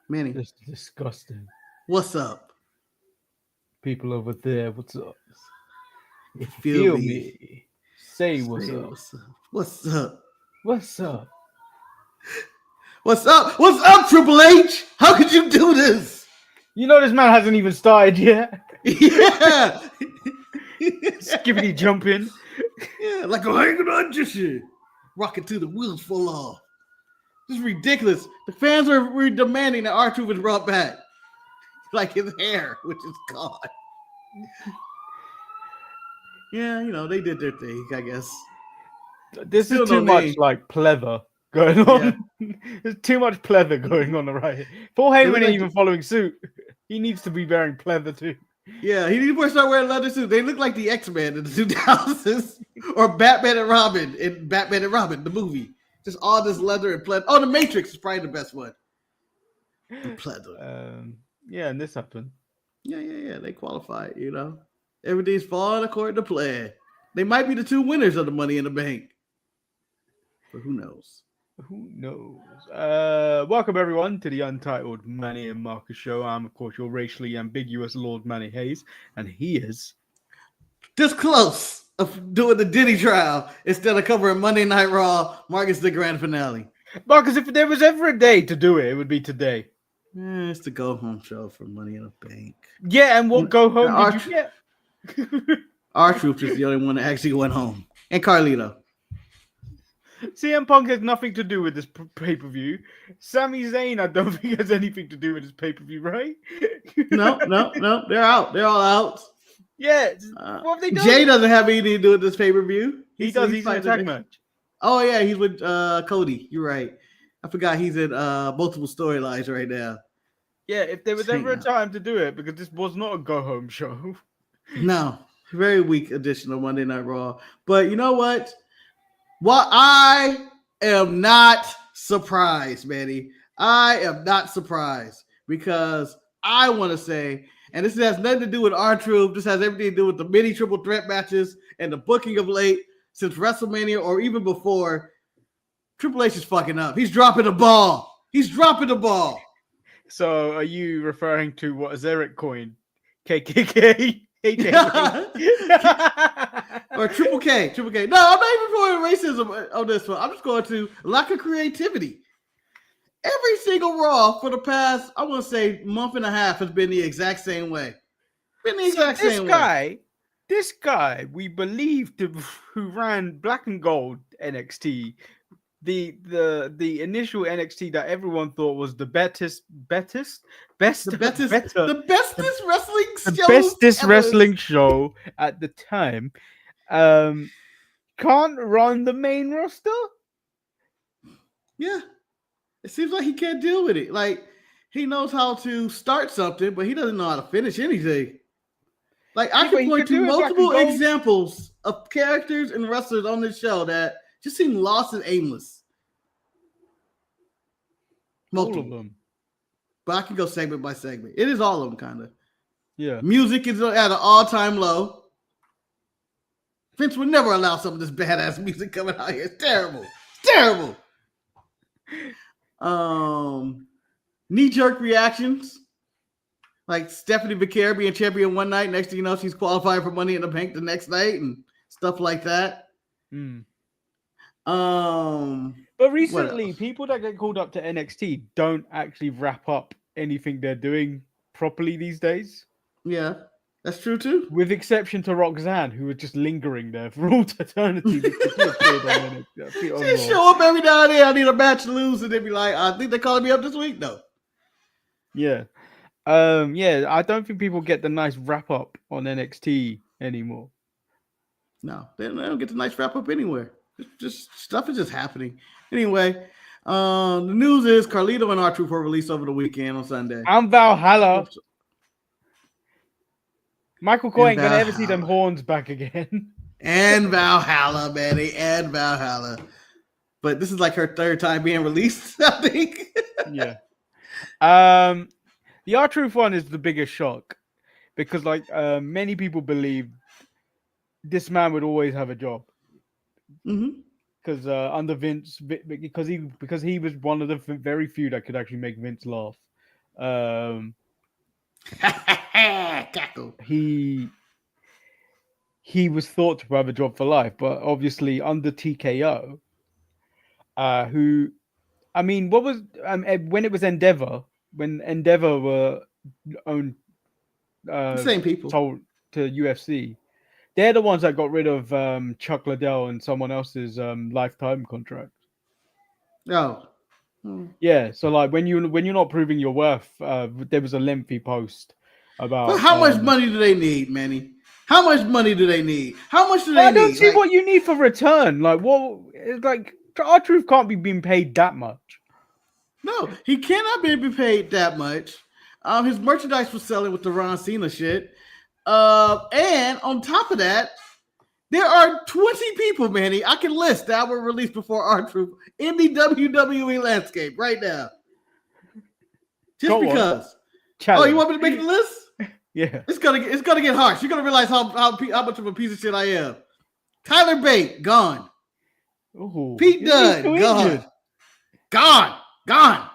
Manny, It's disgusting. what's up? People over there, what's up? You If you feel feel me? me, say what's Say up. what's up? What's up? What's up? What's up? What's up, Triple H? How could you do this? You know this man hasn't even started yet. Yeah. Skippity jumping. Yeah, like a hanging on just shit. Rocking till the wheels fall off. This is ridiculous. The fans were demanding that R-Truth was brought back. Like his hair, which is gone. Yeah, they did their thing, I guess. This Still is no too much name. like pleather going Yeah. on. There's too much pleather going on right here. Paul They Heyman look ain't like even following suit. He needs to be wearing pleather too. Yeah, he needs to start wearing leather suits. They look like the X-Men in the 2000s or Batman and Robin in Batman and Robin, the movie. Just all this leather and pleather. Oh, The Matrix is probably the best one. The pleather. Yeah, and this happened. Yeah. They qualify, Everything's falling according to plan. They might be the two winners of the Money in the Bank. But who knows? Who knows? Welcome everyone to the Untitled Manny and Marcus show. I'm of course your racially ambiguous Lord Manny Hayes, and he is This close of doing the Diddy trial instead of covering Monday Night Raw, Marcus the grand finale. Marcus. If there was ever a day to do it, it would be today. It's the go home show for Money in the Bank. Yeah, and what go home did you get? R-Truth is the only one that actually went home, and Carlito. CM Punk has nothing to do with this pay-per-view. Sami Zayn, I don't think has anything to do with this pay-per-view, right? No. They're out. They're all out. Yeah. What have they done? Jay doesn't have anything to do with this pay-per-view. He does. He's in a tag match. Oh, yeah. He's with Cody. You're right. I forgot he's in multiple storylines right now. Yeah, if there was ever a time to do it, because this was not a go-home show. No. Very weak edition of Monday Night Raw. But you know what? Well, I am not surprised, Manny. I am not surprised because I want to say, and this has nothing to do with R-Truth. This has everything to do with the mini triple threat matches and the booking of late since WrestleMania or even before. Triple H is fucking up. He's dropping the ball. So are you referring to what is Eric coined? KKK? Or Triple K. No, I'm not even going racism on this one. I'm just going to lack of creativity. Every single Raw for the past, I want to say, month and a half has been the exact same way. This guy, we believe, who ran Black and Gold NXT, the initial NXT that everyone thought was the bestest wrestling show at the time, can't run the main roster. Yeah, it seems like he can't deal with it. Like, he knows how to start something, but he doesn't know how to finish anything. Like, I can point to multiple examples of characters and wrestlers on this show that just seem lost and aimless. Multiple. All of them. But I can go segment by segment. It is all of them, kind of. Yeah. Music is at an all-time low. Vince would never allow some of this badass music coming out here. It's terrible. Knee-jerk reactions. Like Stephanie Vaqeur being champion one night. Next thing you know, she's qualified for Money in the Bank the next night and stuff like that. But recently, people that get called up to NXT don't actually wrap up anything they're doing properly these days. Yeah, that's true too. With exception to Roxanne, who was just lingering there for all eternity. She show up every now and then. I need a match to lose, and they'd be like, "I think they're calling me up this week, though." Yeah. I don't think people get the nice wrap up on NXT anymore. No, they don't get the nice wrap up anywhere. Just stuff is just happening. Anyway, the news is Carlito and R-Truth were released over the weekend on Sunday. And Valhalla. Michael Coyne gonna ever see them horns back again. And Valhalla, Manny, and Valhalla. But this is like her third time being released, I think. Yeah. The R-Truth one is the biggest shock because, many people believe this man would always have a job. Because under Vince, because he was one of the very few that could actually make Vince laugh. Cackle. He was thought to have a job for life, but obviously under TKO, who, I mean, what was when it was Endeavor, when Endeavor were owned, Same people. told to UFC, they're the ones that got rid of Chuck Liddell and someone else's lifetime contract. Oh. Yeah, so like when you're not proving your worth, there was a lengthy post about. But how much money do they need, Manny? How much money do they need? How much do they need? I don't see what you need for return. Like, what? Like, R-Truth can't be being paid that much. No, he cannot be paid that much. His merchandise was selling with the Ron Cena shit. And on top of that, there are 20 people, Manny, I can list that were released before R-Truth in the WWE landscape right now. Just Go because. Challenge. Oh, you want me to make the list? Yeah. It's gonna get harsh. You're gonna realize how much of a piece of shit I am. Tyler Bate, gone. Ooh, Pete Dunne, gone. Gone.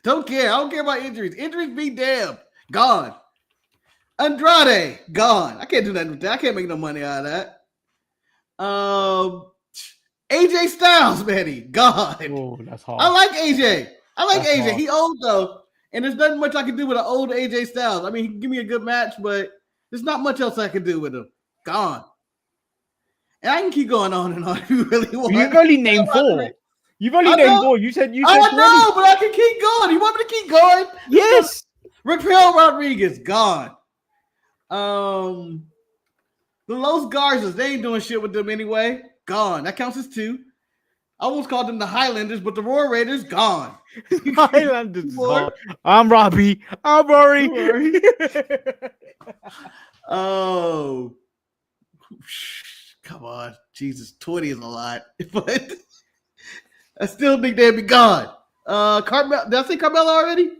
Don't care. I don't care about injuries. Injuries be damned. Gone. Andrade, gone. I can't do nothing with that. I can't make no money out of that. AJ Styles, Manny, gone. Oh, that's hard. I like AJ. That's AJ. Hard. He old though. And there's nothing much I can do with an old AJ Styles. I mean, he can give me a good match, but there's not much else I can do with him. Gone. And I can keep going on and on if you really want. You've only named 4. You've only named 4. You said I know, but I can keep going. You want me to keep going? Yes. Raquel Rodriguez, gone. The Los Garzas, they ain't doing shit with them anyway. Gone. That counts as 2. I almost called them the Highlanders, but the Royal Raiders, gone. Highlanders. I'm Robbie. I'm Rory. Oh, come on. Jesus, 20 is a lot. But I still think they'd be gone. Carmelo, did I say Carmelo already?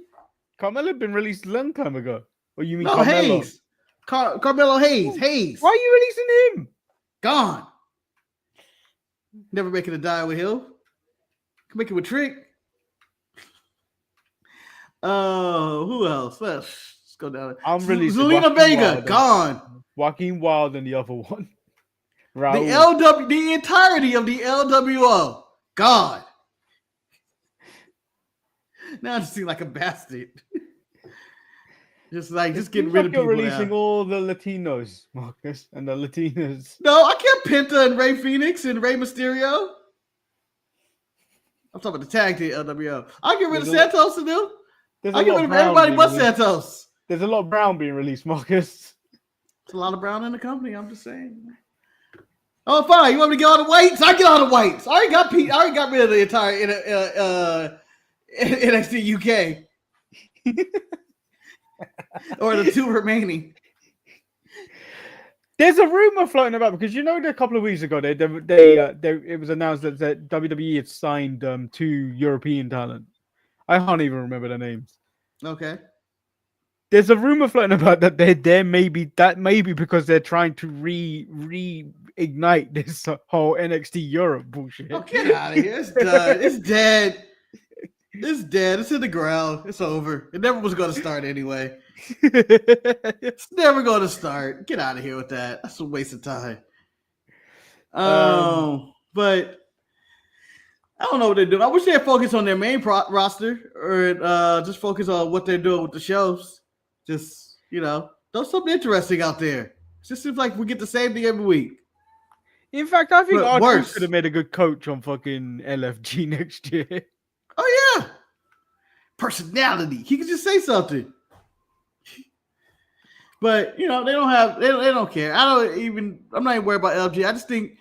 Carmelo been released a long time ago. Or you mean No, Carmelo? Hayes. Carmelo Hayes. Why are you releasing him? Gone. Never making a die with Hill. Can make it with Trick. Who else? Let's go down. I'm releasing Zelina Vega, gone. Joaquin Wilde and the other one. Raul. The entirety of the LWO, gone. Now I just seem like a bastard. Just getting rid of people. You're releasing all the Latinos, Marcus, and the Latinas. No, I kept Penta and Rey Fenix and Rey Mysterio. I'm talking about the tag team LWO. I'll get rid of Santos and them. I'll get rid of everybody but Santos. There's a lot of Brown being released, Marcus. There's a lot of Brown in the company. I'm just saying. Oh, fine. You want me to get all the whites? I get all the whites. I already got rid of the entire NXT UK. Or the 2 remaining. There's a rumor floating about because a couple of weeks ago it was announced that WWE had signed 2 European talent. I can't even remember their names. Okay. There's a rumor floating about that there may be because they're trying to reignite this whole NXT Europe bullshit. Oh, get out of here! It's done. It's dead. It's dead. It's in the ground. It's over. It never was going to start anyway. It's never going to start. Get out of here with that. That's a waste of time. But I don't know what they're doing. I wish they'd focus on their main roster or just focus on what they're doing with the shows. Just, throw something interesting out there. It just seems like we get the same thing every week. In fact, I think R-Truth could have made a good coach on fucking LFG next year. Oh, yeah. Personality. He could just say something. But, they don't care. I'm not even worried about LG. I just think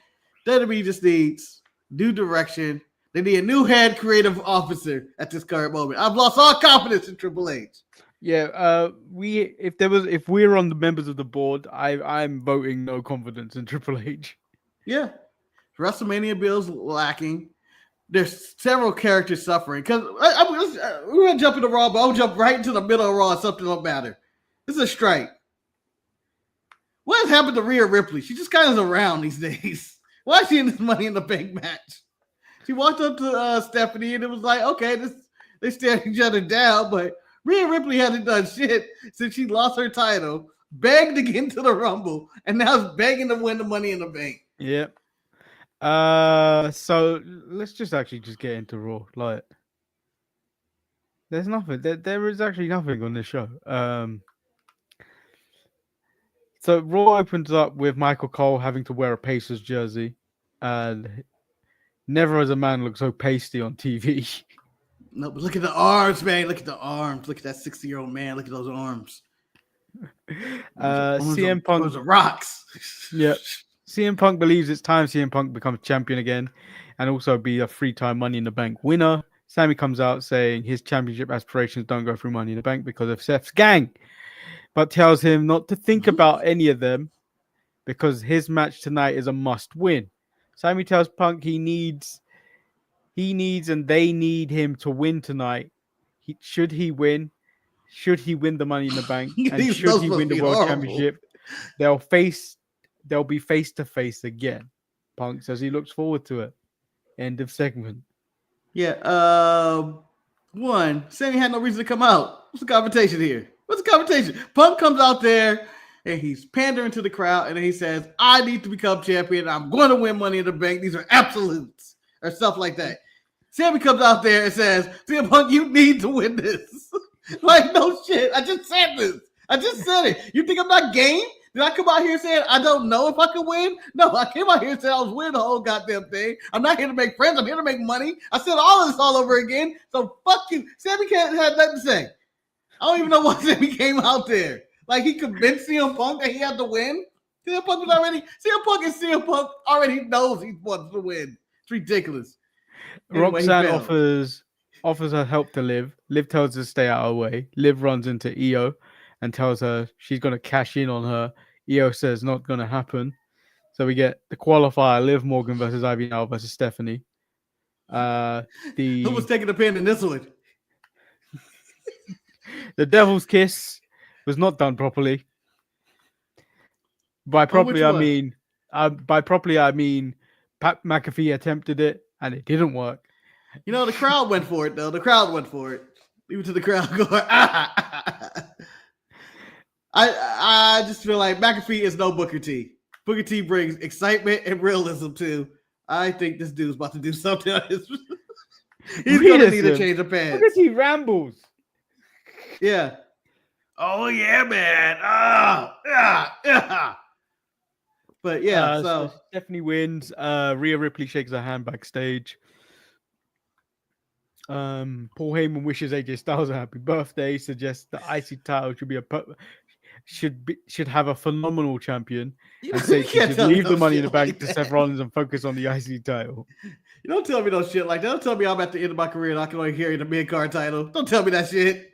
WWE just needs new direction. They need a new head creative officer at this current moment. I've lost all confidence in Triple H. Yeah, if we're on the members of the board, I'm voting no confidence in Triple H. Yeah. WrestleMania bill's lacking. There's several characters suffering. Because we're going to jump into Raw, but I'll jump right into the middle of Raw. Something don't matter. This is a strike. What has happened to Rhea Ripley? She just kind of is around these days. Why is she in this Money in the Bank match? She walked up to Stephanie and it was like, okay, this They stared each other down, but Rhea Ripley hasn't done shit since she lost her title, begged to get into the Rumble, and now is begging to win the Money in the Bank. Yep. So let's just get into Raw. Like, there's nothing. There is actually nothing on this show. So Raw opens up with Michael Cole having to wear a Pacers jersey, and never has a man looked so pasty on TV. No, but look at the arms, man. Look at the arms. Look at that 60-year-old man. Look at those arms. CM Punk. Those are rocks. Yep. CM Punk believes it's time CM Punk becomes champion again and also be a 3-time Money in the Bank winner. Sammy comes out saying his championship aspirations don't go through Money in the Bank because of Seth's gang, but tells him not to think about any of them because his match tonight is a must win. Sammy tells Punk he needs and they need him to win tonight. Should he win the Money in the Bank and should he win the World Championship, they'll be face to face again. Punk says he looks forward to it. End of segment. Yeah. One, Sammy had no reason to come out. What's the confrontation here? What's the confrontation? Punk comes out there and he's pandering to the crowd, and then he says, "I need to become champion. I'm going to win Money in the Bank. These are absolutes," or stuff like that. Sammy comes out there and says, "CM Punk, you need to win this." Like, no shit. I just said this. I just said it. You think I'm not game? Did I come out here saying I don't know if I can win? No, I came out here and said I was winning the whole goddamn thing. I'm not here to make friends. I'm here to make money. I said all of this all over again. So fuck you. Sammy can't have nothing to say. I don't even know why Sammy came out there. Like, he convinced CM Punk that he had to win. CM Punk already knows he wants to win. It's ridiculous. Anyway, Roxanne offers her help to Liv. Liv tells her to stay out of her way. Liv runs into Io and tells her she's going to cash in on her. Io says not going to happen. So we get the qualifier, Liv Morgan versus Ivy Now versus Stephanie. Who was taking the pin in this one? The Devil's Kiss was not done properly. By properly, I mean Pat McAfee attempted it and it didn't work. You know, the crowd went for it, though. The crowd went for it. Even to the crowd going, ah. I just feel like McAfee is no Booker T. Booker T brings excitement and realism too. I think this dude's about to do something. He's going to need a change of pants. Booker T rambles. Yeah. Oh, yeah, man. But yeah, so Stephanie wins. Rhea Ripley shakes her hand backstage. Paul Heyman wishes AJ Styles a happy birthday. Suggests the IC title should have a phenomenal champion, and say she should leave the Money in the Bank to Seth Rollins and focus on the IC title. You don't tell me no shit like that. Don't tell me I'm at the end of my career and I can only carry the mid-card title. Don't tell me that shit.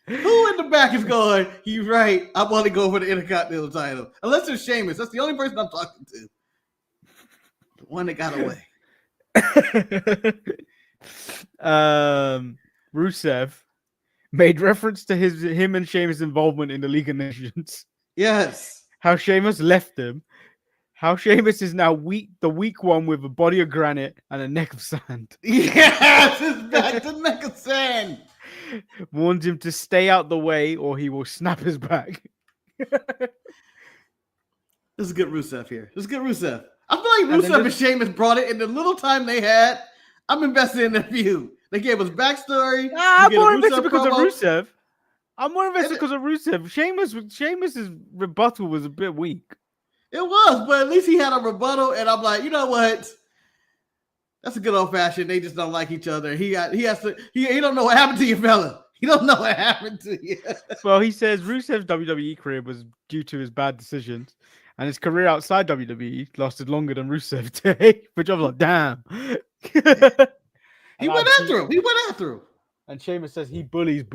Who in the back is going, "You're right, I want to go for the Intercontinental title"? Unless it's Sheamus. That's the only person I'm talking to. The one that got away. Rusev made reference to him and Sheamus' involvement in the League of Nations. Yes. How Sheamus left him. How Sheamus is now the weak one with a body of granite and a neck of sand. Yes, it's back to neck of sand. Warns him to stay out the way or he will snap his back. This is good Rusev here. This is good Rusev. I feel like Rusev and Sheamus brought it in the little time they had. I'm invested in their feud. They gave us backstory. I'm more invested because of Rusev. I'm more invested because of Rusev. Sheamus's rebuttal was a bit weak. It was, but at least he had a rebuttal, and I'm like, you know what? That's a good old fashioned. They just don't like each other. He don't know what happened to you, fella. He don't know what happened to you. Well, he says Rusev's WWE career was due to his bad decisions, and his career outside WWE lasted longer than Rusev did. Which I was like, damn. He went after him. And Sheamus says he bullies.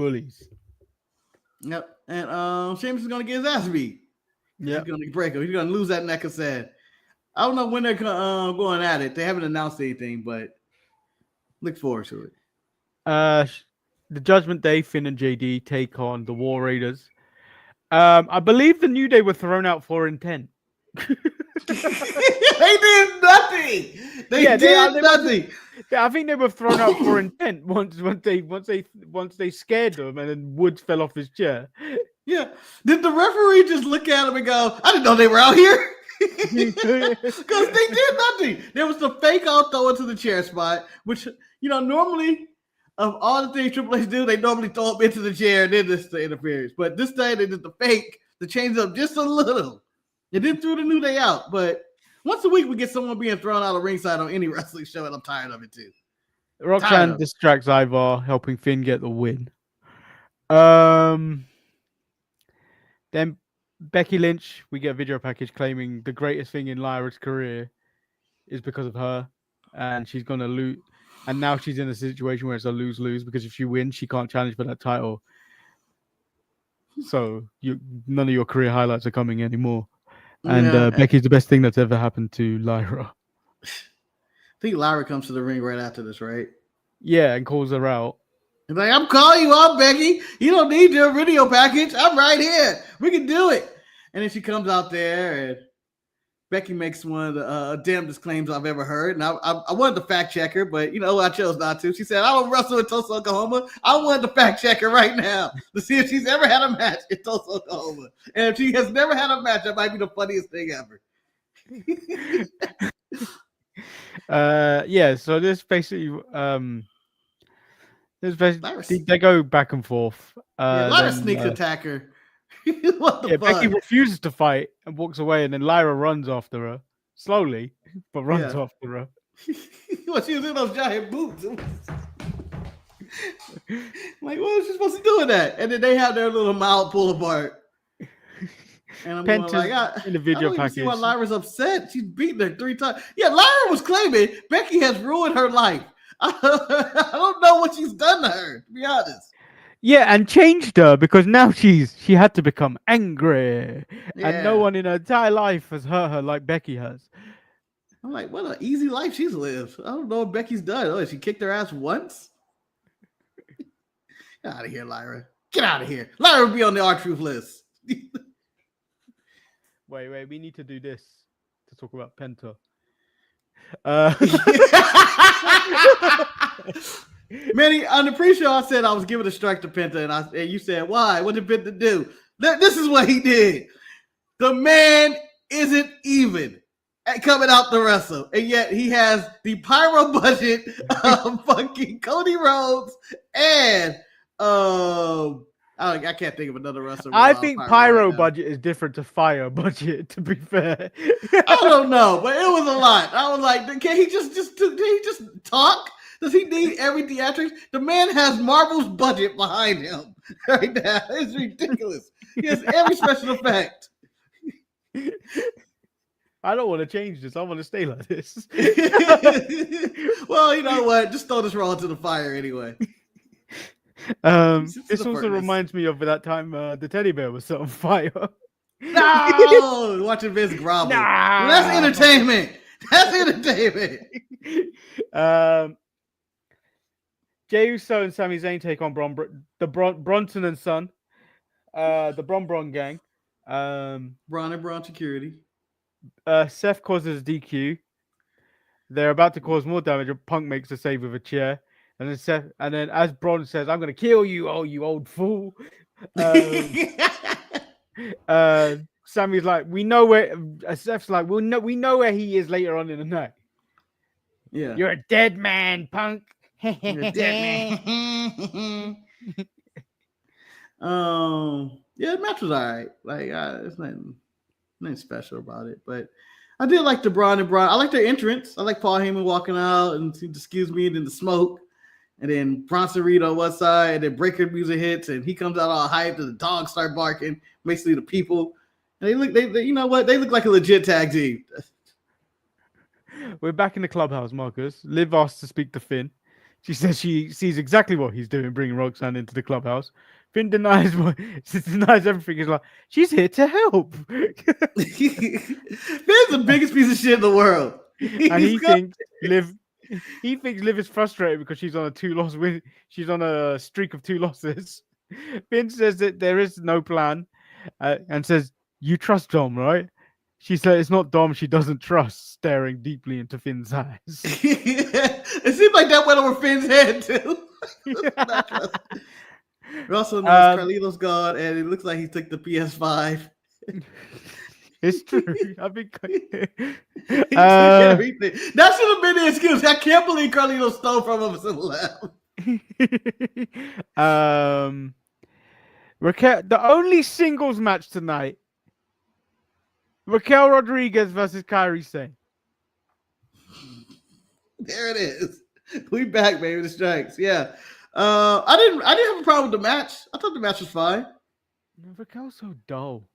Yep. And Sheamus is gonna get his ass beat. Yeah. He's gonna break him. He's gonna lose that neck of sand. I don't know when they're going at it. They haven't announced anything, but look forward to it. The Judgment Day, Finn and JD take on the War Raiders. I believe the New Day were thrown out for intent. They did nothing. They Yeah, did nothing. I think they were thrown out for intent once they scared them, and then Woods fell off his chair. Yeah. Did the referee just look at him and go, I didn't know they were out here? Because they did nothing. There was the fake out throw into the chair spot, which, normally of all the things Triple H do, they normally throw him into the chair and then this the interference. But this time they did the fake to change up just a little. They did threw the New Day out. But once a week we get someone being thrown out of ringside on any wrestling show, and I'm tired of it too. Roxanne distracts Ivar, helping Finn get the win. Then Becky Lynch, we get a video package claiming the greatest thing in Lyra's career is because of her, and she's gonna lose. And now she's in a situation where it's a lose-lose, because if she wins, she can't challenge for that title. So none of your career highlights are coming anymore. And Becky's the best thing that's ever happened to Lyra. I think Lyra comes to the ring right after this, right? Yeah, and calls her out. He's like, I'm calling you out, Becky. You don't need your video package. I'm right here. We can do it. And then she comes out there, and Becky makes one of the damnedest claims I've ever heard. And I wanted to fact check her, but I chose not to. She said, I don't wrestle in Tulsa, Oklahoma. I wanted to fact check her right now to see if she's ever had a match in Tulsa, Oklahoma. And if she has never had a match, that might be the funniest thing ever. So this basically they go back and forth. A lot of sneak attack her. What the fuck? Becky refuses to fight and walks away, and then Lyra runs after her slowly, but runs after her. Well, she was in those giant boots. Like, what was she supposed to do with that? And then they have their little mouth pull apart. And I'm going like, in the video package. See why Lyra's upset. She's beaten her 3 times. Yeah, Lyra was claiming Becky has ruined her life. I don't know what she's done to her, to be honest. Yeah, and changed her, because now she had to become angry, and no one in her entire life has hurt her like Becky has. I'm like, what an easy life she's lived. I don't know what Becky's done. Oh, she kicked her ass once. Get out of here, Lyra. Get out of here. Lyra will be on the R-Truth list. Wait, we need to do this to talk about Penta. Manny, on the pre-show, I said I was giving a strike to Penta, and you said, why? What did Penta do? This is what he did. The man isn't even at coming out to wrestle, and yet he has the pyro budget of fucking Cody Rhodes and I can't think of another wrestler. I think pyro budget is different to fire budget, to be fair. I don't know, but it was a lot. I was like, can he just talk? Does he need every theatrics? The man has Marvel's budget behind him right now. It's ridiculous. He has every special effect. I don't want to change this. I want to stay like this. Well, you know what? Just throw this raw into the fire anyway. This also reminds me of that time the teddy bear was set on fire. No! Watching Vince grovel. No! Well, that's entertainment. That's entertainment. Jey Uso and Sami Zayn take on Bronson and Son, the Bron gang. Braun and Braun security. Seth causes DQ. They're about to cause more damage. Punk makes a save with a chair. And then as Braun says, I'm going to kill you, oh, you old fool. Sammy's like, we know where. Seth's like, we know where he is later on in the night. Yeah. You're a dead man, Punk. You're a dead man. Yeah, the match was all right. Like, it's nothing special about it. But I did like the Braun and Braun. I like their entrance. I like Paul Heyman walking out and excuse me, and then the smoke. And then Bronson Reed on one side, and then breaker music hits, and he comes out all hyped, and the dogs start barking. Basically, the people, and they you know what? They look like a legit tag team. We're back in the clubhouse, Marcus. Liv asks to speak to Finn. She says she sees exactly what he's doing, bringing Roxanne into the clubhouse. Finn denies everything. He's like, she's here to help. Finn's the biggest piece of shit in the world. And he thinks Liv is frustrated because she's on a 2-loss win. She's on a streak of 2 losses. Finn says that there is no plan and says, you trust Dom, right? She said it's not Dom she doesn't trust, staring deeply into Finn's eyes. It seems like that went over Finn's head too. Russell knows Carlito's gone, and it looks like he took the PS5. It's true. I think He took everything. That should have been the excuse. I can't believe Carlito stole from him and left. Raquel, the only singles match tonight. Raquel Rodriguez versus Kairi Sane. There it is. We back, baby. The strikes. Yeah. I didn't have a problem with the match. I thought the match was fine. Raquel's so dull.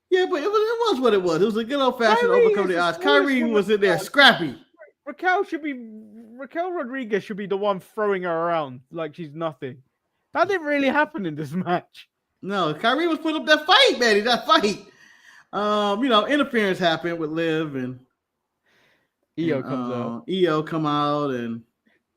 Yeah, but it was what it was. It was a good old fashioned overcome the odds. Kairi was in there scrappy. Raquel Rodriguez should be the one throwing her around like she's nothing. That didn't really happen in this match. No, Kairi was putting up that fight, Manny. That fight. Interference happened with Liv and EO comes out. EO come out and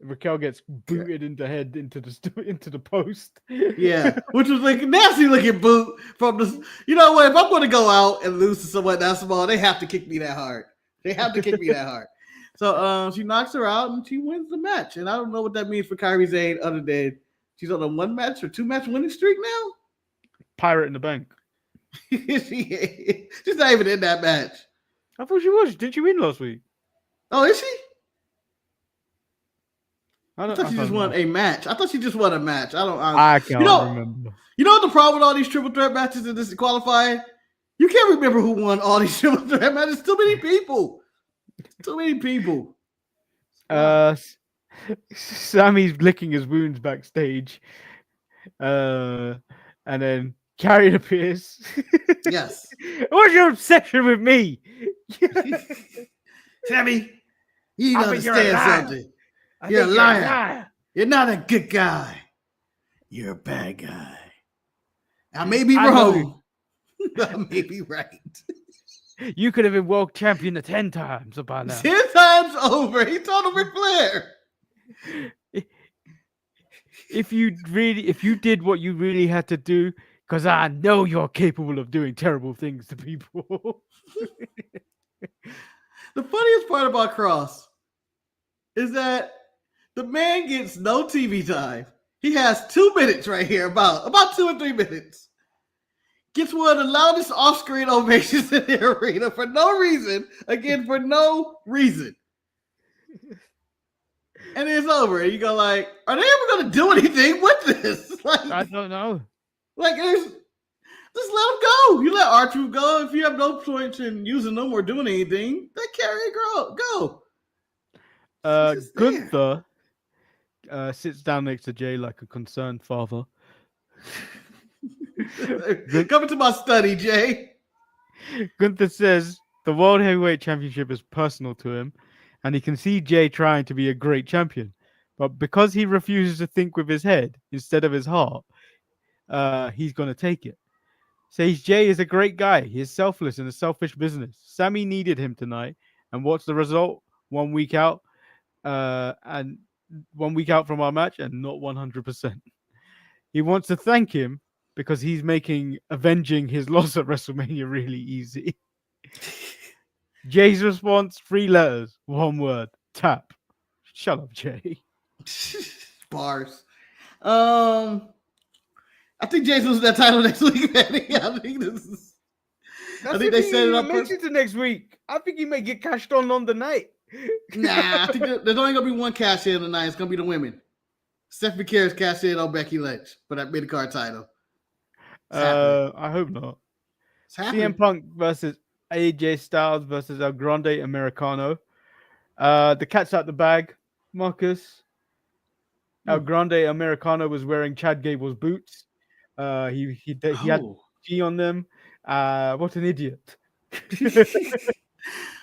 Raquel gets booted into the post. Yeah, which was like a nasty looking boot from the. You know what? If I'm going to go out and lose to someone that small, they have to kick me that hard. So she knocks her out and she wins the match. And I don't know what that means for Kairi Sane other than she's on a 1-match or 2-match winning streak now. Pirate in the Bank. She's not even in that match. I thought she was. Didn't she win last week? Oh, is she? I thought she just won a match. I thought she just won a match. I can't remember. You know what the problem with all these triple threat matches in this qualifying? You can't remember who won all these triple threat matches. Too many people. Sammy's licking his wounds backstage. And then Carrie appears. Yes. What's your obsession with me? Sammy, you need to understand something. You're a liar. You're not a good guy. You're a bad guy. I may be wrong. I may be right. You could have been world champion 10 times by now. 10 times over. He told him Ric Flair. If you did what you really had to do, because I know you're capable of doing terrible things to people. The funniest part about Cross is that the man gets no TV time. He has 2 minutes right here, about 2 or 3 minutes. Gets one of the loudest off-screen ovations in the arena for no reason. Again, for no reason. And it's over. And you go like, are they ever going to do anything with this? Like, I don't know. Like, just let them go. You let R-Truth go. If you have no points in using them or doing anything, let Carrie go. Gunther sits down next to Jay like a concerned father. Coming to my study, Jay. Gunther says the World Heavyweight Championship is personal to him, and he can see Jay trying to be a great champion. But because he refuses to think with his head instead of his heart, he's going to take it. Says Jay is a great guy. He is selfless in a selfish business. Sammy needed him tonight. And what's the result? 1 week out. And 1 week out from our match and not 100%. He wants to thank him because he's making avenging his loss at WrestleMania really easy. Jay's response, 3 letters, 1 word, tap. Shut up, Jay. Bars. I think Jay's losing that title next week, Manny. I think they set it up. Makes it to next week. I think he may get cashed on the night. Nah, I think there's only gonna be one cash in tonight. It's gonna be the women. Stephanie Vaqeur cash in on Becky Lynch for that mid-card title. I hope not. CM Punk versus AJ Styles versus El Grande Americano. The cat's out the bag. Marcus. El Grande Americano was wearing Chad Gable's boots. He had G on them. What an idiot.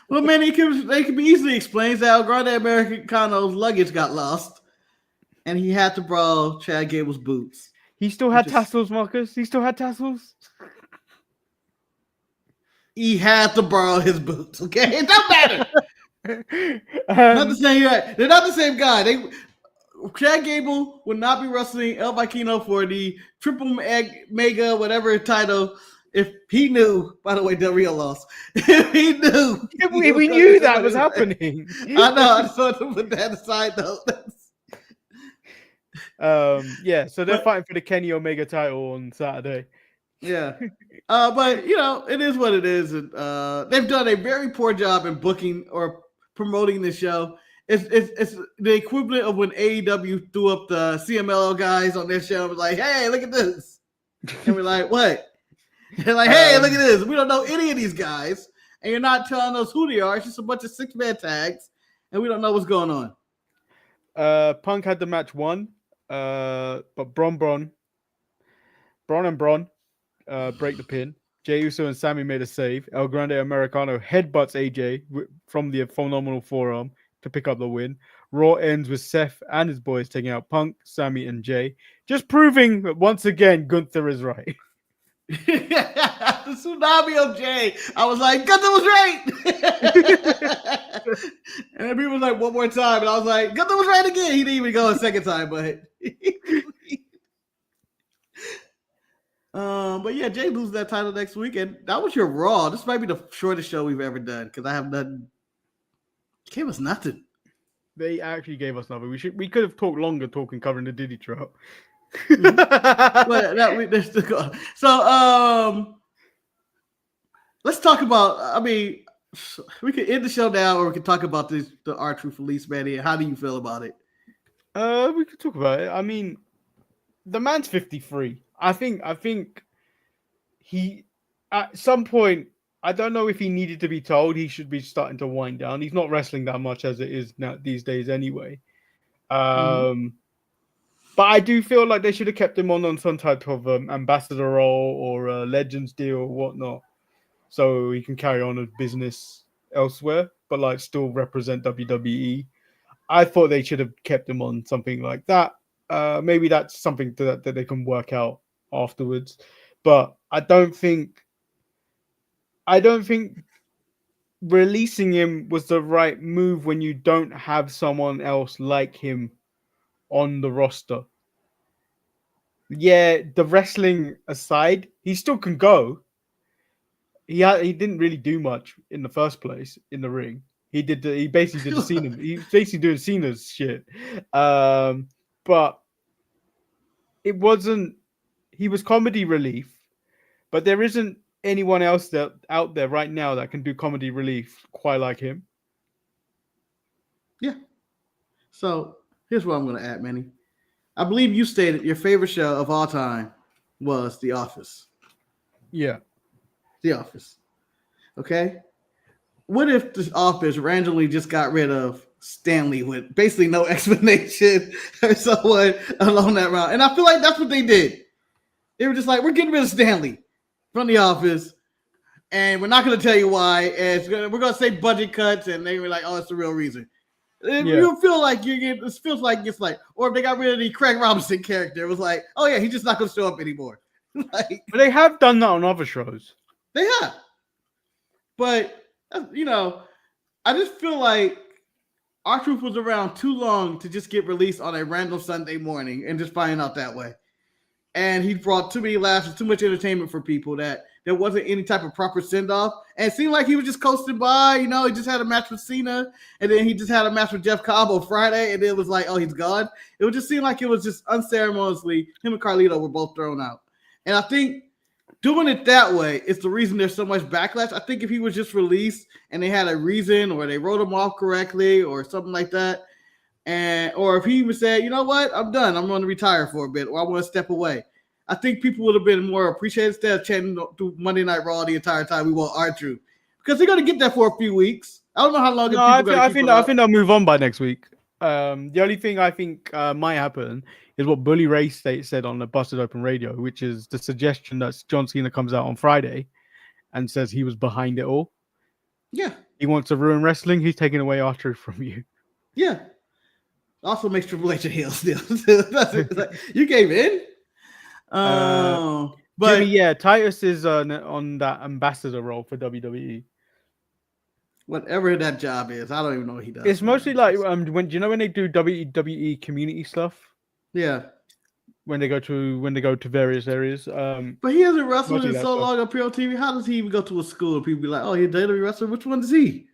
Well, man, they can be easily explained that El Grande Americano's luggage got lost, and he had to borrow Chad Gable's boots. He still had tassels, Marcus. He still had tassels. He had to borrow his boots. Okay, it don't matter. Not the same guy. They're not the same guy. Chad Gable would not be wrestling El Vaquer for the triple mega whatever title if he knew, by the way, Del Rio lost. If he knew, we knew that was happening. I know. I just wanted to put that aside, though. Yeah. So they're fighting for the Kenny Omega title on Saturday. Yeah. But it is what it is. And they've done a very poor job in booking or promoting the show. It's the equivalent of when AEW threw up the CMLL guys on their show and was like, hey, look at this. And we're like, what? They're like, hey, look at this. We don't know any of these guys. And you're not telling us who they are. It's just a bunch of 6-man tags. And we don't know what's going on. Punk had the match won. But Braun break the pin. Jey Uso and Sammy made a save. El Grande Americano headbutts AJ from the phenomenal forearm to pick up the win. Raw ends with Seth and his boys taking out Punk, Sammy, and Jay. Just proving that once again Gunther is right. The tsunami of Jay. I was like, Gunther was right. And then people was like, one more time. And I was like, Gunther was right again. He didn't even go a second time, but but yeah, Jay loses that title next week, and that was your Raw. This might be the shortest show we've ever done because I have nothing. Gave us nothing. They actually gave us nothing. We could have talked longer covering the Diddy drop. So let's talk about. I mean, we could end the show now, or we could talk about the R-Truth release, Manny. How do you feel about it? We could talk about it. I mean, the man's 53. I think he at some point. I don't know if he needed to be told. He should be starting to wind down. He's not wrestling that much as it is now these days, anyway. But I do feel like they should have kept him on some type of ambassador role or a Legends deal or whatnot, so he can carry on his business elsewhere, but like still represent WWE. I thought they should have kept him on something like that. Maybe that's something that they can work out afterwards. But I don't think releasing him was the right move when you don't have someone else like him on the roster. Yeah, the wrestling aside, he still can go. He didn't really do much in the first place in the ring. He basically did the Cena. He's basically doing Cena's shit. But it wasn't. He was comedy relief, but there isn't anyone else out there right now that can do comedy relief quite like him. Yeah. So here's what I'm going to add, Manny. I believe you stated your favorite show of all time was The Office. Yeah. The Office. Okay? What if The Office randomly just got rid of Stanley with basically no explanation or someone along that route? And I feel like that's what they did. They were just like, we're getting rid of Stanley from The Office, and we're not going to tell you why. And we're going to say budget cuts, and they were like, oh, it's the real reason. You feel like this feels like it's like, or if they got rid of the Craig Robinson character, it was like, oh yeah, he's just not going to show up anymore. But they have done that on other shows. They have, but I just feel like R-Truth was around too long to just get released on a random Sunday morning and just find out that way. And he brought too many laughs and too much entertainment for people that there wasn't any type of proper send-off. And it seemed like he was just coasting by. He just had a match with Cena, and then he just had a match with Jeff Cobb on Friday, and then it was like, oh, he's gone. It would just seem like it was just unceremoniously, him and Carlito were both thrown out. And I think doing it that way is the reason there's so much backlash. I think if he was just released and they had a reason, or they wrote him off correctly or something like that, or if he would say, you know what, I'm done. I'm going to retire for a bit, or I want to step away. I think people would have been more appreciated instead of chanting through Monday Night Raw the entire time we want R-Truth. Because they're going to get that for a few weeks. I don't know how long. I think they'll move on by next week. The only thing I think might happen is what Bully Ray said on the Busted Open Radio, which is the suggestion that John Cena comes out on Friday and says he was behind it all. Yeah. He wants to ruin wrestling. He's taking away R-Truth from you. Yeah. Also makes Triple H a heel still. You gave in? But Jimmy, yeah, Titus is on that ambassador role for WWE. Whatever that job is, I don't even know what he does. It's mostly like when they do WWE community stuff. Yeah, when they go to various areas. But he hasn't wrestled Mostly in that so stuff. long on Pure TV. How does he even go to a school and people be like, "Oh, he's a WWE wrestler. Which one is he?"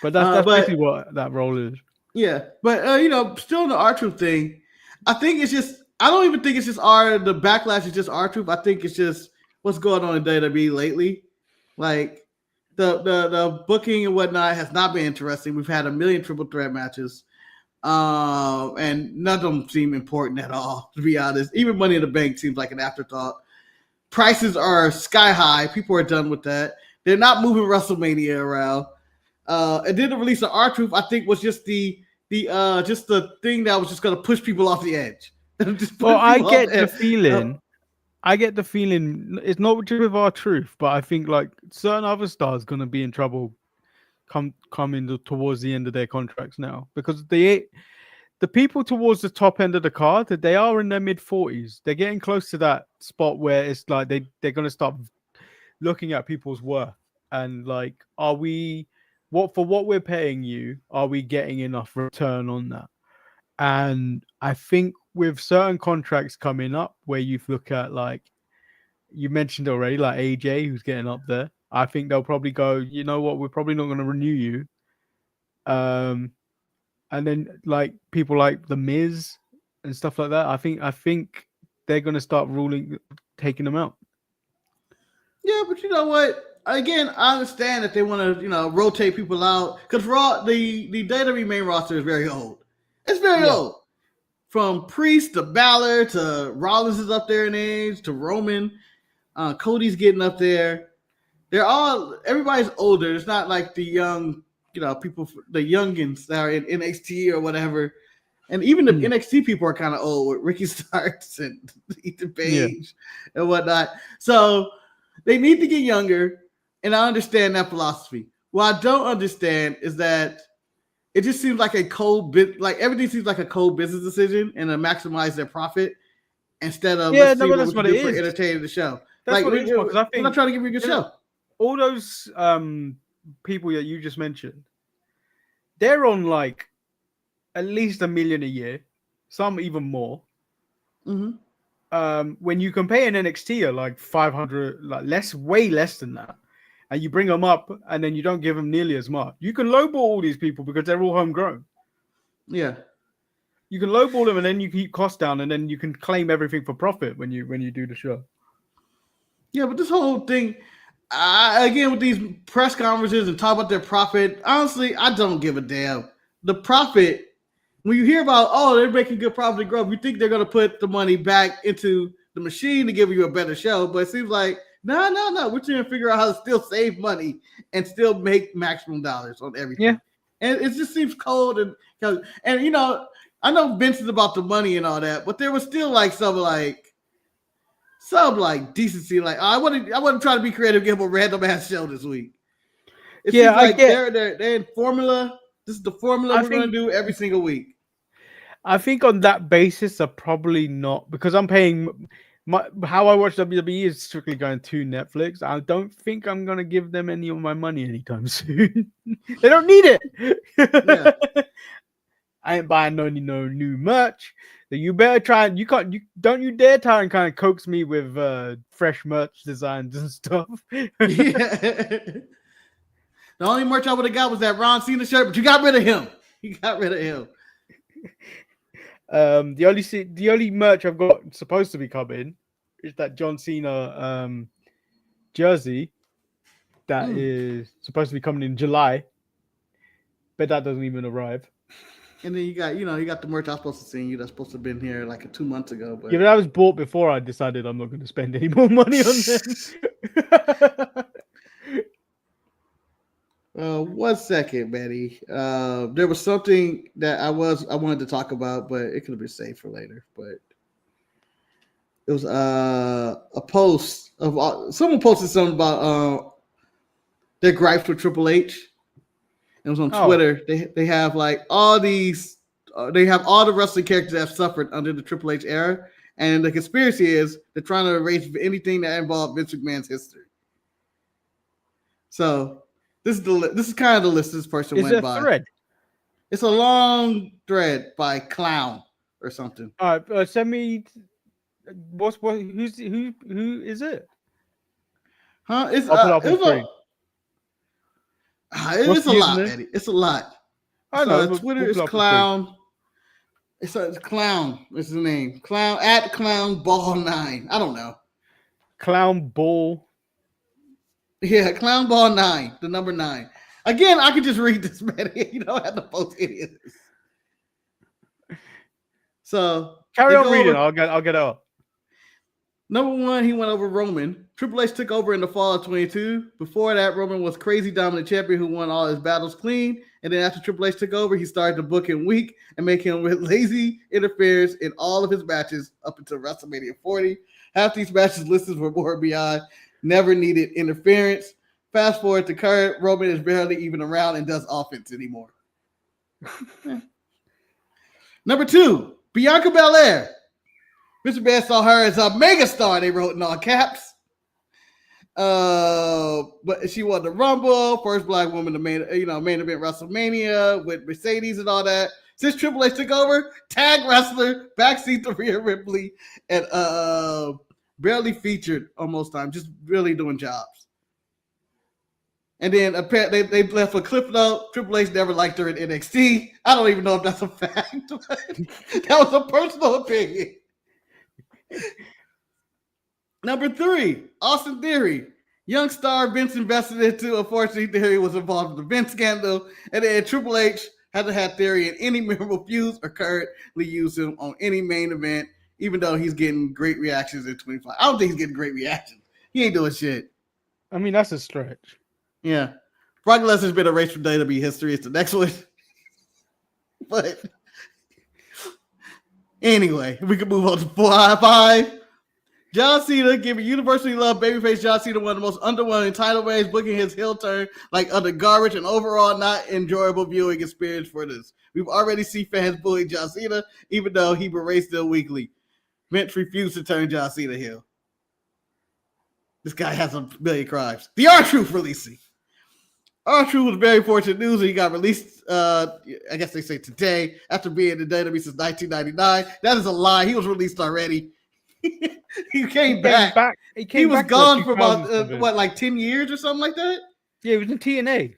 But that's But basically what that role is. yeah, but still in the R-Truth thing, I think it's just I don't even think it's just the backlash is just R-Truth. I think it's just what's going on in WWE lately. Like the booking and whatnot has not been interesting. We've had a million triple threat matches. And none of them seem important at all, to be honest. Even Money in the Bank seems like an afterthought. Prices are sky high. People are done with that. They're not moving WrestleMania around. And then the release of R-Truth, I think, was just the thing that was just going to push people off the edge. Well, I get the feeling it's not just with R-Truth, but I think like certain other stars going to be in trouble coming towards the end of their contracts now, because the people towards the top end of the card, they are in their mid-40s. They're getting close to that spot where it's like they're going to start looking at people's worth and like, are we for what we're paying you, are we getting enough return on that? And I think with certain contracts coming up where you look at, like you mentioned already, like AJ, who's getting up there, I think they'll probably go, you know what, we're probably not going to renew you. And then like people like the Miz and stuff like that, I think they're going to start taking them out. Yeah, but you know what? Again, I understand that they want to, rotate people out because the WWE main roster is very old. It's very old. From Priest to Balor to Rollins is up there in age to Roman. Cody's getting up there. Everybody's older. It's not like the young, people, the youngins that are in NXT or whatever. And even the NXT people are kind of old with Ricky Starks and Ethan Page and whatnot. So they need to get younger. And I understand that philosophy. What I don't understand is that it just seems like everything seems like a cold business decision and to maximize their profit instead of let's see what we can do for entertaining the show. That's what it is, because I think we're not trying to give you a good show. All those people that you just mentioned, they're on like at least $1 million a year, some even more. Mm-hmm. When you compare an NXT at like 500, like way less than that, and you bring them up and then you don't give them nearly as much, you can lowball all these people because they're all homegrown. Yeah. You can lowball them and then you keep costs down and then you can claim everything for profit when you do the show. Yeah, but this whole thing, again, with these press conferences and talk about their profit, honestly, I don't give a damn. The profit, when you hear about, they're making good profit growth, you think they're going to put the money back into the machine to give you a better show. But it seems like, no. We're trying to figure out how to still save money and still make maximum dollars on everything. Yeah. And it just seems cold. And I know Vince is about the money and all that, but there was still like some decency. Like, I wasn't trying to be creative, give him a random ass show this week. It seems like they're in formula. This is the formula we're going to do every single week. I think on that basis, are probably not, because I'm paying how I watch WWE is strictly going to Netflix. I don't think I'm going to give them any of my money anytime soon. They don't need it. Yeah. I ain't buying no new merch. So you better try. Don't you dare try and kind of coax me with fresh merch designs and stuff. Yeah. The only merch I would have got was that Ron Cena shirt, but you got rid of him. The only merch I've got supposed to be coming is that John Cena jersey that is supposed to be coming in July, but that doesn't even arrive. And then you got the merch I was supposed to send you that's supposed to have been here like 2 months ago. But yeah, but that was bought before I decided I'm not going to spend any more money on them. 1 second, Betty. There was something that I wanted to talk about, but it could have been saved for later. But it was a post of someone posted something about their gripes with Triple H. It was on Twitter. They have like all these. They have all the wrestling characters that have suffered under the Triple H era, and the conspiracy is they're trying to erase anything that involved Vince McMahon's history. So this is kind of the list this person went by. Thread. It's a long thread by Clown. or something. All right, send me. Who is it? Huh? It's I'll put it up on it's screen. What's it's a the lot, username? Betty. It's a lot. I know. Twitter We'll is put it up on screen. clown. It's clown. What's his name? Clown at clown ball 9. I don't know. Clown ball. Yeah, clown ball 9. The number 9. Again, I could just read this, Betty. You don't have to post any of this. So Carry on reading. I'll get up. Number 1, he went over Roman. Triple H took over in the fall of 22. Before that, Roman was crazy dominant champion who won all his battles clean. And then after Triple H took over, he started to book him weak and make him with lazy interference in all of his matches up until WrestleMania 40. Half these matches listed were more beyond, never needed interference. Fast forward to current, Roman is barely even around and does offense anymore. Number 2, Bianca Belair. Mr. Bear saw her as a megastar, they wrote in all caps. But she won the Rumble, first black woman to main event WrestleMania with Mercedes and all that. Since Triple H took over, tag wrestler, backseat to Rhea Ripley, and barely featured on most times, just really doing jobs. And then apparently they left a clip note. Triple H never liked her in NXT. I don't even know if that's a fact. That was a personal opinion. Number 3, Austin Theory. Young star Vince invested into. Unfortunately, Theory was involved in the Vince scandal. And then Triple H hasn't had Theory in any memorable feuds or currently use him on any main event, even though he's getting great reactions in 25. I don't think he's getting great reactions. He ain't doing shit. I mean, that's a stretch. Yeah. Brock Lesnar's been erased from WWE history. It's the next one. But anyway, we can move on to 5. John Cena giving universally loved babyface John Cena one of the most underwhelming title reigns, booking his heel turn like under garbage and overall not enjoyable viewing experience for this. We've already seen fans bullying John Cena, even though he berates them weekly. Vince refused to turn John Cena heel. This guy has a million crimes. The R-Truth releasing. R-Truth was very fortunate news. He got released, I guess they say today, after being in the WWE since 1999. That is a lie. He was released already. He came back. He was gone for about, like 10 years or something like that? Yeah, he was in TNA.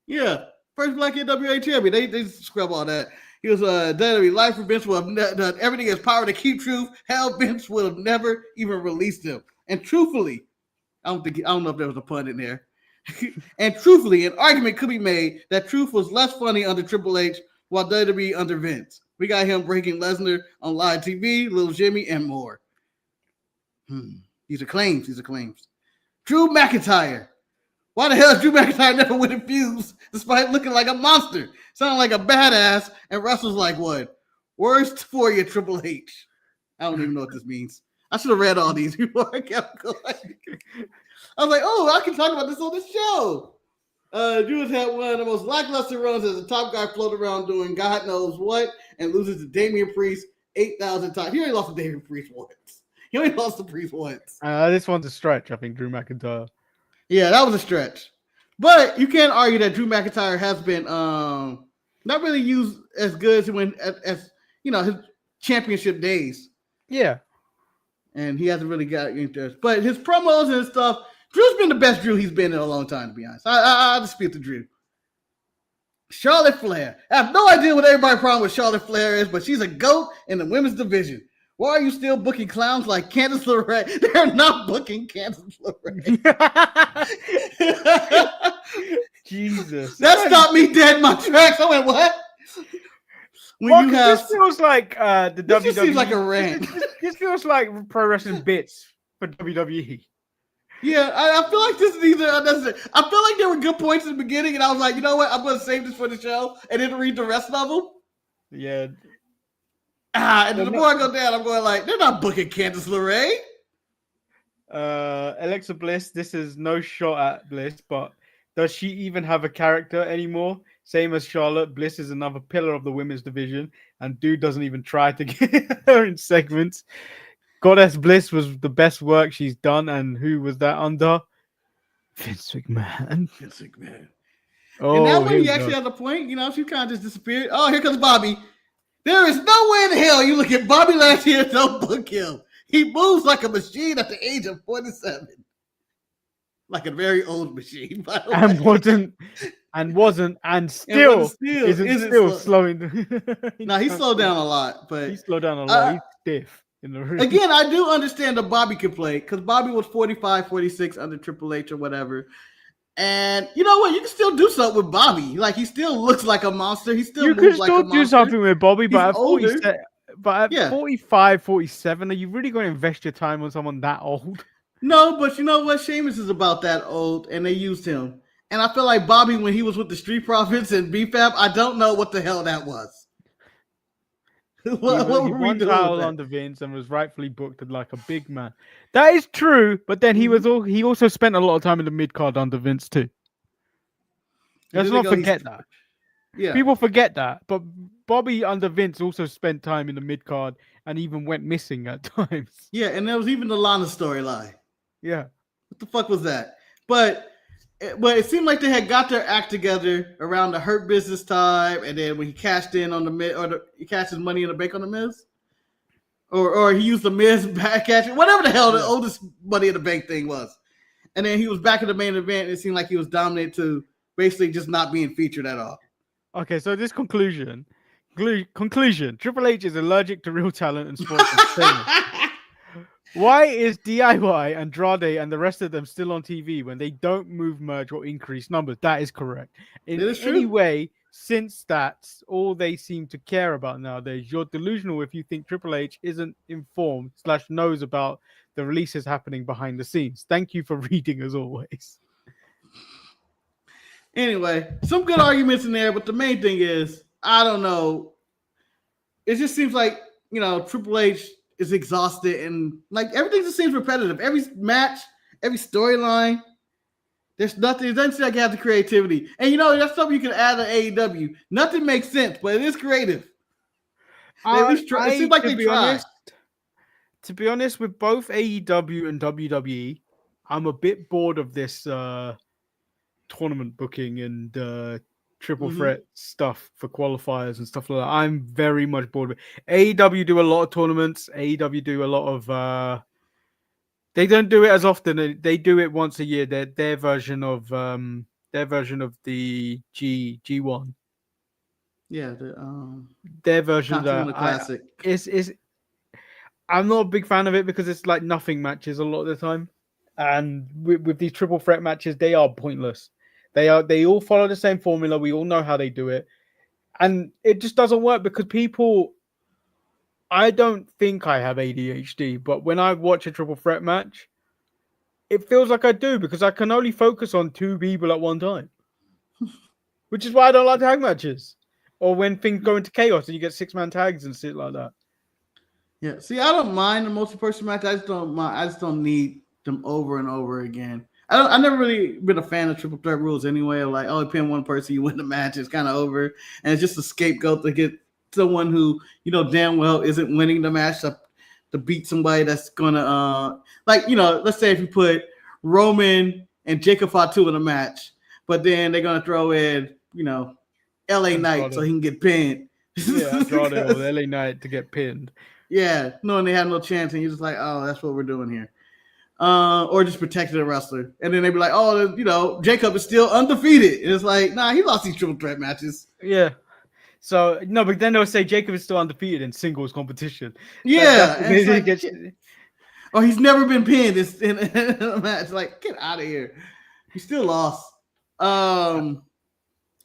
Yeah. First black NWA champion. They scrub all that. He was a WWE lifer. Vince would have done everything in his power to keep Truth. Hell, Vince would have never even released him. And truthfully, I don't know if there was a pun in there. And truthfully, an argument could be made that Truth was less funny under Triple H while WWE under Vince. We got him breaking Lesnar on live TV, Little Jimmy, and more. These are claims. Drew McIntyre. Why the hell is Drew McIntyre never winning feuds despite looking like a monster? Sounding like a badass and wrestles like what? Worst for you, Triple H. I don't even know what this means. I should have read all these before I kept going. I was like, oh, I can talk about this on the show. Drew has had one of the most lackluster runs as a top guy floating around doing God knows what and loses to Damian Priest 8,000 times. He only lost to Damian Priest once. This one's a stretch, I think, Drew McIntyre. Yeah, that was a stretch. But you can't argue that Drew McIntyre has been not really used as good as his championship days. Yeah. And he hasn't really got into it. But his promos and stuff, Drew's been the best Drew he's been in a long time, to be honest. I dispute the Drew. Charlotte Flair. I have no idea what everybody's problem with Charlotte Flair is, but she's a GOAT in the women's division. Why are you still booking clowns like Candice LeRae? They're not booking Candice LeRae. Jesus. That stopped me dead in my tracks. I went, what? This feels like the WWE. This seems like a rant. This feels like pro wrestling bits for WWE. Yeah, I feel like this is either unnecessary. I feel like there were good points in the beginning, and I was like, you know what? I'm going to save this for the show and then read the rest of them. Yeah. And the more I go down, I'm going like, they're not booking Candice LeRae. Alexa Bliss, this is no shot at Bliss, but does she even have a character anymore? Same as Charlotte, Bliss is another pillar of the women's division, and dude doesn't even try to get her in segments. Goddess Bliss was the best work she's done, and who was that under? Vince McMahon. Oh, and that one, he actually has a point. She kind of just disappeared. Oh, here comes Bobby. There is no way in hell you look at Bobby Lashley and don't book him. He moves like a machine at the age of 47. Like a very old machine, by the And way. and still isn't slowing. Now he slowed down a lot, but he slowed down a lot. He's stiff in the ring. Again, I do understand that Bobby can play because Bobby was 45, 46 under Triple H or whatever. And you know what? You can still do something with Bobby. Like he still looks like a monster. He still moves like a monster. do something with Bobby, but at 45, 47, are you really going to invest your time on someone that old? No, but you know what? Sheamus is about that old, and they used him. And I feel like Bobby, when he was with the Street Profits and BFAB, I don't know what the hell that was. What were we doing under Vince and was rightfully booked like a big man. That is true, but then he also spent a lot of time in the mid card under Vince too. Let's not forget that. Yeah, people forget that, but Bobby under Vince also spent time in the mid card and even went missing at times. Yeah, and there was even the Lana storyline. Yeah, what the fuck was that? But it seemed like they had got their act together around the Hurt Business time, and then when he cashed in on the Miz, he cashed his money in the bank on the Miz, or he used the Miz back cash, whatever the hell the oldest money in the bank thing was, and then he was back in the main event. And it seemed like he was dominant to basically just not being featured at all. Okay, so this conclusion: Triple H is allergic to real talent and sports entertainment. Why is DIY, Andrade, and the rest of them still on TV when they don't move, merge, or increase numbers? That is correct. In any way, since that's all they seem to care about nowadays, you're delusional if you think Triple H isn't informed / knows about the releases happening behind the scenes. Thank you for reading as always. Anyway, some good arguments in there, but the main thing is, I don't know. It just seems like, Triple H is exhausted and like everything just seems repetitive. Every match, every storyline, there's nothing. It doesn't seem like you have the creativity. And that's something you can add to AEW. Nothing makes sense, but it is creative. It seems like they tried. To be honest, with both AEW and WWE, I'm a bit bored of this tournament booking and triple threat stuff for qualifiers and stuff like that. I'm very much bored with it. AEW do a lot of tournaments. AEW do a lot of they don't do it as often. They do it once a year. Their version of the G1. Yeah, their version of the classic. I'm not a big fan of it because it's like nothing matches a lot of the time. And with these triple threat matches, they are pointless. They all follow the same formula. We all know how they do it. And it just doesn't work because people... I don't think I have ADHD, but when I watch a triple threat match, it feels like I do because I can only focus on two people at one time. Which is why I don't like tag matches. Or when things go into chaos and you get 6-man tags and shit like that. Yeah, see, I don't mind the multi-person match. I just don't need them over and over again. I've never really been a fan of triple threat rules anyway. Like, you pin one person, you win the match. It's kind of over. And it's just a scapegoat to get someone who, damn well isn't winning the match to beat somebody that's going to, let's say if you put Roman and Jacob Fatu in a match, but then they're going to throw in, LA Knight so he can get pinned. Yeah, Andrade or LA Knight to get pinned. Yeah, knowing they have no chance, and you're just like, oh, that's what we're doing here. Or just protecting a wrestler. And then they'd be like, oh, Jacob is still undefeated. And it's like, nah, he lost these triple threat matches. Yeah. So, no, but then they'll say Jacob is still undefeated in singles competition. Yeah. Or he's never been pinned in a match. Like, get out of here. He still lost. I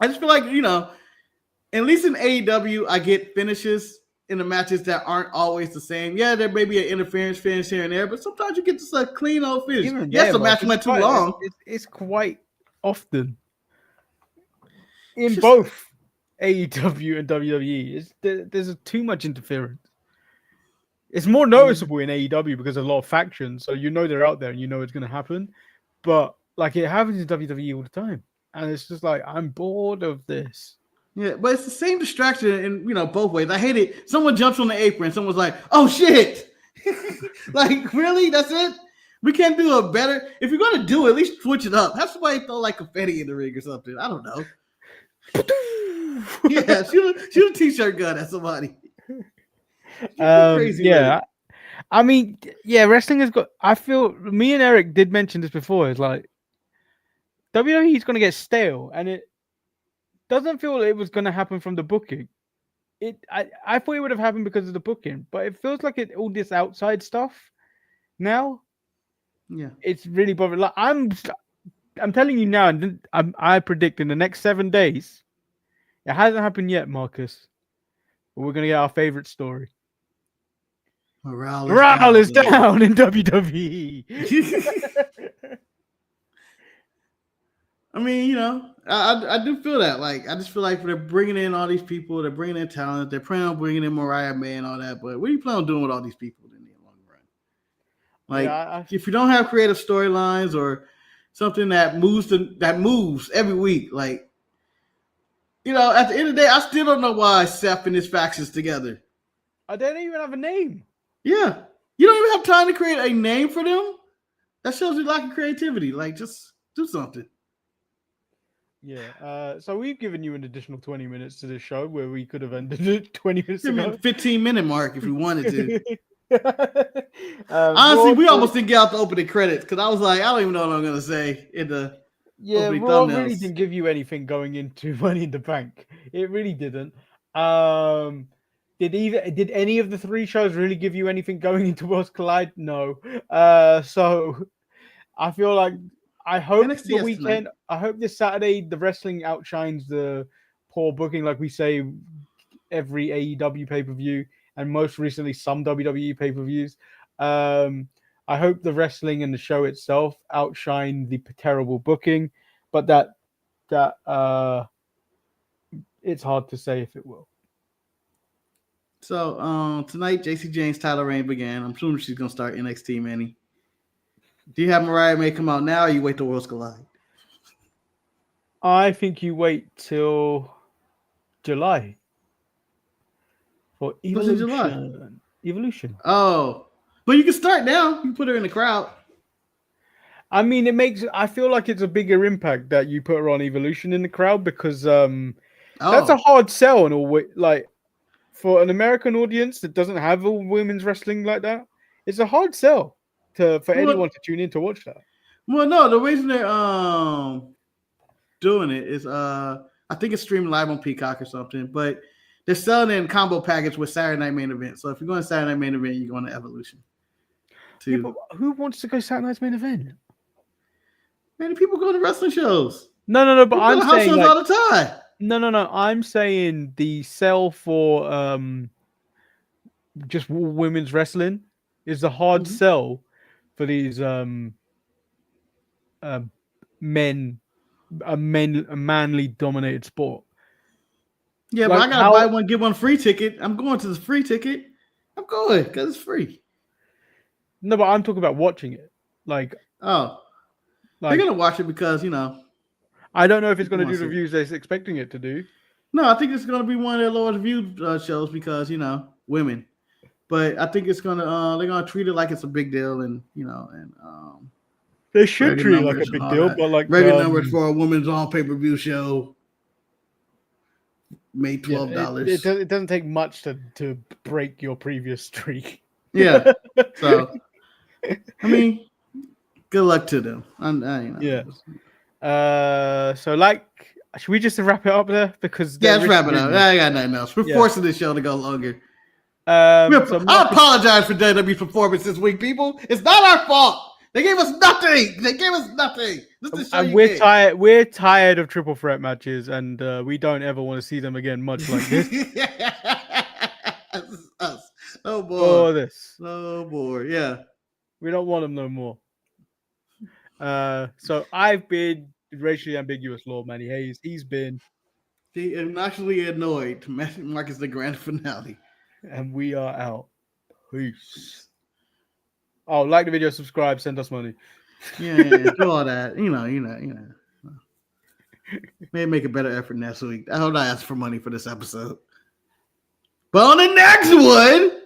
just feel like, at least in AEW, I get finishes in the matches that aren't always the same. Yeah, there may be an interference finish here and there, but sometimes you get just a clean old finish. The match went too long. It's quite often in both AEW and WWE. There's too much interference. It's more noticeable in AEW because of a lot of factions, so they're out there and it's going to happen. But like it happens in WWE all the time, and it's just like I'm bored of this. Yeah, but it's the same distraction in both ways. I hate it. Someone jumps on the apron, someone's like, "Oh shit!" Like, really? That's it? We can't do a better. If you're gonna do it, at least switch it up. Have somebody throw like confetti in the ring or something. I don't know. Yeah, shoot a t-shirt gun at somebody. Crazy with Yeah. it. I mean, yeah, wrestling has got. I feel me and Eric did mention this before. It's like WWE is going to get stale, and it doesn't feel it was going to happen from the booking. I thought it would have happened because of the booking, but it feels like all this outside stuff now. Yeah. It's really bothering. Like I'm telling you now, and I predict in the next 7 days. It hasn't happened yet, Marcus. But we're going to get our favorite story. Morale is down in WWE. I mean, you know, I do feel that. Like, I just feel like they're bringing in all these people, they're bringing in talent, they're planning on bringing in Mariah May and all that. But what do you plan on doing with all these people in the long run? Like, if you don't have creative storylines or something that moves every week, like, you know, at the end of the day, I still don't know why Seth and his factions together. They don't even have a name. Yeah, you don't even have time to create a name for them. That shows you lack of creativity. Like, just do something. Yeah. So we've given you an additional 20 minutes to this show where we could have ended it 20 minutes ago. 15-minute mark if we wanted to. Honestly, we almost didn't get out the opening credits because I was like, I don't even know what I'm going to say in the opening Raw thumbnails. really didn't give you anything going into Money in the Bank. It really didn't. Did any of the 3 shows really give you anything going into Worlds Collide? No. So I feel like I hope the weekend. I hope this Saturday the wrestling outshines the poor booking, like we say every AEW pay-per-view and most recently some WWE pay-per-views. I hope the wrestling and the show itself outshine the terrible booking, but that it's hard to say if it will. So tonight, JC Jane's title reign began. I'm assuming she's gonna start NXT, Manny. Do you have Mariah May come out now, or you wait till Worlds Collide? I think you wait till July for Evolution. July? Evolution. Oh, but you can start now. You can put her in the crowd. I mean, I feel like it's a bigger impact that you put her on Evolution in the crowd because that's a hard sell and all. Like for an American audience that doesn't have all women's wrestling like that, it's a hard sell for anyone to tune in to watch that. Well, no, the reason they're doing it is I think it's streamed live on Peacock or something, but they're selling it in combo package with Saturday Night Main Event. So if you're going to Saturday Night Main Event, you're going to Evolution. Yeah, but who wants to go Saturday Night's Main Event? Many people go to wrestling shows. No, but I'm saying like, all the time. No. I'm saying the sell for just women's wrestling is a hard sell for these a manly dominated sport. Yeah, like, but I gotta buy one, get one free ticket. I'm going to the free ticket. I'm going because it's free. No, but I'm talking about watching it. Like, they're gonna watch it because, you know. I don't know if it's gonna do the views they're expecting it to do. No, I think it's gonna be one of their lowest viewed shows because, you know, women. But I think it's gonna they're gonna treat it like it's a big deal, and you know, and they should treat it like a big deal, but like regular numbers for a women's on pay-per-view show made $12. It doesn't take much to break your previous streak. Yeah. So I mean, good luck to them. You know. Yeah. So like, should we just wrap it up there? Because let's wrap it up. I got nothing else. We're forcing this show to go longer. I apologize for WWE's performance this week, people. It's not our fault. They gave us nothing. And we're tired of triple threat matches, and we don't ever want to see them again. Much like this. This is us. Oh boy. Oh, this. Oh boy. Yeah. We don't want them no more. So I've been racially ambiguous Lord Manny Hayes. He's been the obnoxiously annoyed Marcus the grand finale. And we are out. Peace. Oh, like the video, subscribe, send us money. Yeah, do all that. You know. Maybe make a better effort next week. I hope I ask for money for this episode. But on the next one.